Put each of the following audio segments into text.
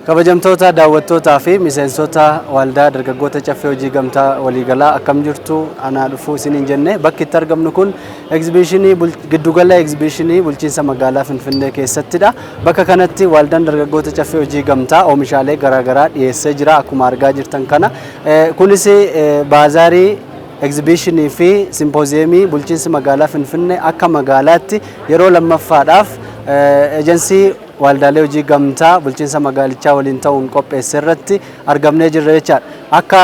kabajamtoota daawwattootaa fi miseensota waldaa dargaggoota caffee hojii gamtaa waliigalaa akkam jirtu anaa dhufuu isiniin jenne bakki itti argamnu kun egzibiishinii giddugala egzibiishinii bulchiinsa magaalaa Finfinnee keessattidha. Bakka kanatti waldaan dargaggoota caffee hojii gamtaa oomishaalee garaagaraa dhiyeessee jira akkuma argaa jirtan kana. Kunis baazaarii egzibiishinii fi simpooziyemii bulchiinsa magaalaa Finfinnee akka magaalaatti yeroo lammaffaadhaaf ejensii waldaalee hojii gamtaa bulchiinsa magaalichaa waliin ta'uun qopheesse irratti argamnee jirra jechaadha. Akka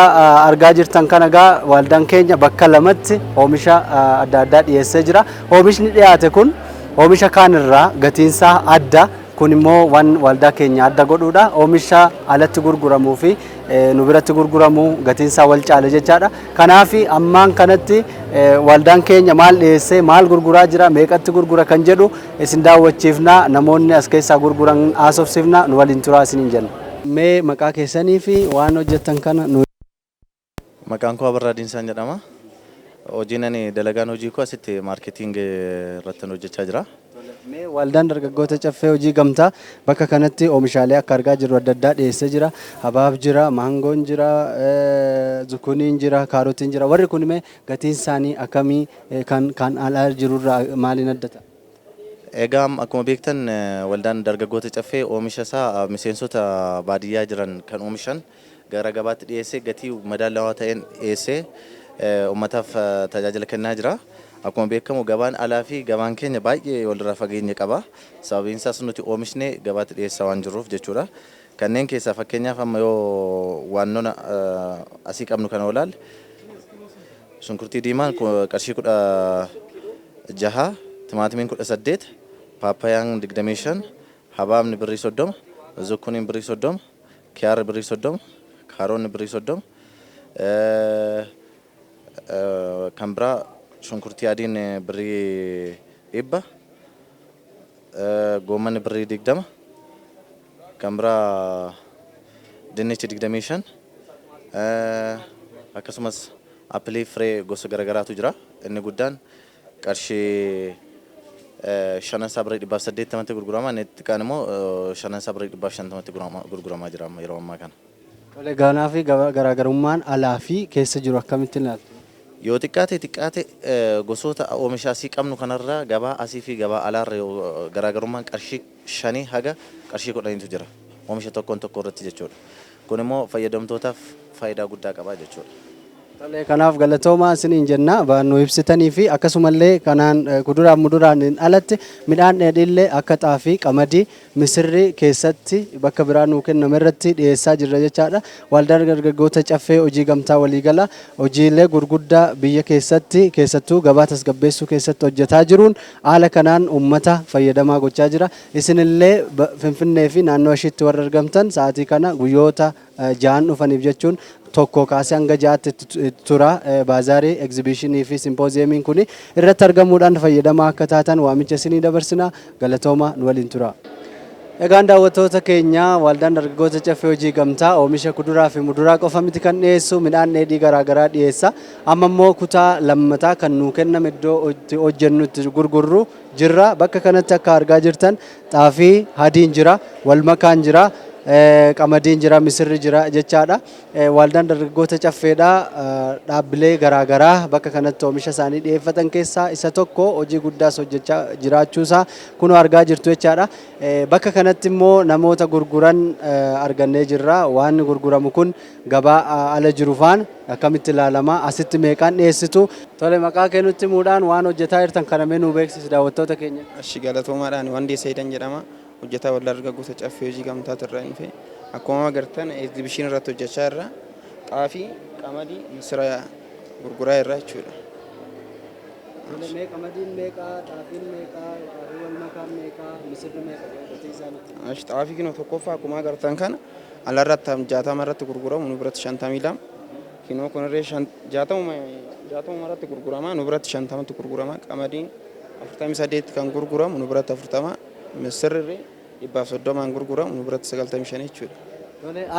argaa jirtan kana gaa waldaan keenya bakka lamatti oomisha adda addaa dhiyeessee jira. Oomishni dhiyaate kun oomisha kaanirraa gatiinsaa adda. Kun immoo waan waldaa keenya adda godhuudha. Oomisha alatti gurguramuu fi nu biratti gurguramuu gatiinsaa wal caale jechaadha. Kanaaf ammaan kanatti waldaan keenya maal dhiyeessee maal gurguraa jira meeqatti gurgura kan jedhu isin daawwachiifna. Namoonni as keessaa gurguran haasofsiifna nu waliin turaa isiniin jenna. Mee maqaa keessanii fi waan hojjettan kana nu maqaan koo Abarraa Diinsaan jedhama. Hojiin ani dalagaan hojii koo asitti maarketing irratti hojjechaa jira. Mee waldaan dargaggoota caffee hojii gamtaa bakka kanatti oomishaalee akka argaa jirru adda addaa dhiyeessee jira. Habaab jira, maangoon jira, zukuniin jira, kaarotiin jira. Warri kun mee gatiin isaanii akkamii kan alaa jirurraa maaliin adda ta'a? Egaa akkuma beektan waldaan dargaggoota caffee oomisha isaa miseensota baadiyyaa jiran kan oomishan gara gabaatti dhiyeessee gatii madaalawaa ta'een dhiyeessee uummataaf tajaajila kennaa jira. Akkuma beekamu gabaan alaa fi gabaan keenya baay'ee walirraa fageenya qaba. Sababiin isaas nuti oomishnee gabaatti dhiyeessaa waan jirruuf jechuudha. Kanneen keessaa fakkeenyaaf amma yoo waannona asii qabnu kana olaal shunkurtii diimaan qarshii 16, timaatimiin 18, paappayaan 25, habaabni birrii 30, zukkuniin birrii 30, kiyaarri birrii 30, kaaroonni birrii 30, kan biraa shunkurtii adiin birrii 100, goommanni birrii 20, kan biraa dinnichi 25, akkasumas appilii firee gosa garaagaraatu jira. Inni guddaan qarshii 500 birrii 180tti gurgurama. Inni xiqqaan immoo 500 birrii 150tti gurguramaa jira yeroo ammaa kana. Gaanaa fi garaagarummaan alaa fi keessa jiru akkamitti ilaaltu? Yoo xiqqaate gosoota oomisha asii qabnu kanarraa gabaa asii fi gabaa alaarra garaagarummaan qarshii 5 haga qarshii 10tu jira. Oomisha tokko irratti jechuudha. Kun immoo fayyadamtootaaf faayidaa guddaa qaba jechuudha. Kanaaf galatoomaa isiniin jenna baanuu ibsitanii fi akkasumallee kanaan kuduraa muduraan alatti midhaan dheedhiillee akka xaafii, qamadii, misirrii keessatti bakka biraa nuu kenname irratti dhiyeessaa jirra jechaadha. Waldaan dargaggoota caffee hojii gamtaa waliigalaa hojiilee gurguddaa biyya keessatti keessattuu gabaa tasgabbeessuu keessatti hojjetaa jiruun haala kanaan uummata fayyadamaa gochaa jira. Isinillee Finfinnee fi naannoo ishiitti warra argamtan sa'aatii kana guyyoota 6 dhufaniif jechuun tokko kaasee hanga 6tti tura baazaarii egzibiishinii fi simpooziyemiin kun irratti argamuudhaan fayyadamaa akka taatan waamicha isinii dabarsina. Galatooma nu waliin tura. Egaan daawwattoota keenya waldaan dargaggoota caffee hojii gamtaa oomisha kuduraa fi muduraa qofa miti kan dhiyeessu midhaan dheedhii garaagaraa dhiyeessa. Amma immoo kutaa lammataa kan nuu kenname iddoo itti hojjennutti gurgurru jirra. Bakka kanatti akka argaa jirtan xaafii hadiin jira, walmakaan jira. Qamadiin jira, misirri jira jechaadha. Waldaan dargaggoota caffeedha. Dhaabbilee garaagaraa bakka kanatti oomisha isaanii dhiyeeffatan keessaa isa tokko hojii guddaas hojjechaa jiraachuusaa kunoo argaa jirtu jechaadha. Bakka kanatti immoo namoota gurguran argannee jirra. Waan gurguramu kun gabaa ala jiru faan akkamitti ilaalama? Asitti meeqaan dhiyeessitu? Tole maqaa kennutti muudhaan waan hojjetaa jirtan kana mee nuu beeksisi daawwattoota keenya. Ashi galatoomaadhaan Wandee Sayidan jedhama. Hojjetaa waldaa dargaggoota caffee hojii gamtaa irraa dhufe akkuma agartan egzibiishinii irratti hojjechaa irra xaafii, qamadii, misira gurguraa irraa jechuudha. Qamadiin meeqaa, xaafiin meeqaa, xaafii walmakaan meeqaa, misirri meeqaa? Xaafii kinoo tokkoffaa akkuma agartan kana alarratti 60 irratti gurguramu nu biratti 52. Kinoo kunirree 60 irratti gurgurama nu biratti 50tti gurgurama. Qamadiin 48 kan gurguramu nu biratti 40. Misirri 130 gurguramu nu biratti 95 jechuudha.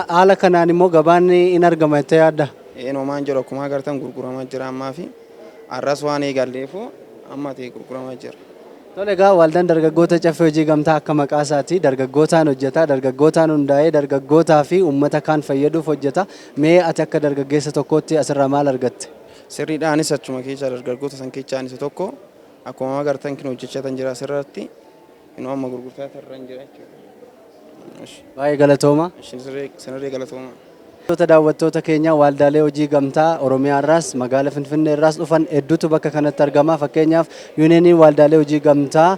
Haala kanaan immoo gabaan in argama jettee yaadda? Noomaan jiru akkuma agartan gurguramaa jira ammaa fi arras waan eegalleefu amma ta'e gurguramaa jira. Tole egaa waldaan dargaggoota caffee hojii gamtaa akka maqaa isaati dargaggootaan hojjeta dargaggootaan hundaa'ee dargaggootaa fi uummata kaan fayyaduuf hojjeta. Mee ati akka dargaggeessa tokkootti asirraa maal argatte? Sirriidhaanis achuma keessa dargaggoota san keessaa isa tokko akkuma agartan kin hojjechaa tan jira asirratti inuu amma gurgurtaa irra hin jira jechuudha. Baay'ee galatooma. Sirrii galatooma. Daawwattoota keenya waldaalee hojii gamtaa Oromiyaa irraas magaalaa Finfinnee irraas dhufan hedduutu bakka kanatti argama. Fakkeenyaaf yuuniyeeniin waldaalee hojii gamtaa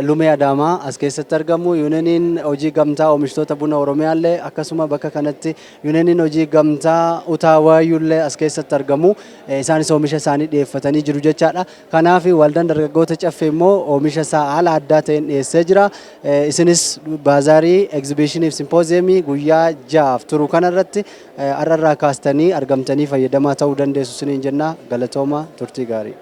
Lumee Adaamaa as keessatti argamu. Yuuniyeeniin hojii gamtaa oomishtoota buna Oromiyaa illee akkasuma bakka kanatti yuuniyeeniin hojii gamtaa Utaawaayuu illee as keessatti argamu. Isaanis oomisha isaanii dhiyeeffatanii jiru jechaadha. Kanaaf waldaan dargaggoota caffee immoo oomisha isaa haala addaa ta'een dhiyeessee jira. Isinis baazaarii egzibiishinii fi simpooziyemii guyyaa 6 turu kanarratti arrarraa kaastanii argamtanii fayyadamaa ta'uu dandeessu isiniin jenna. Galatooma, turtii gaarii.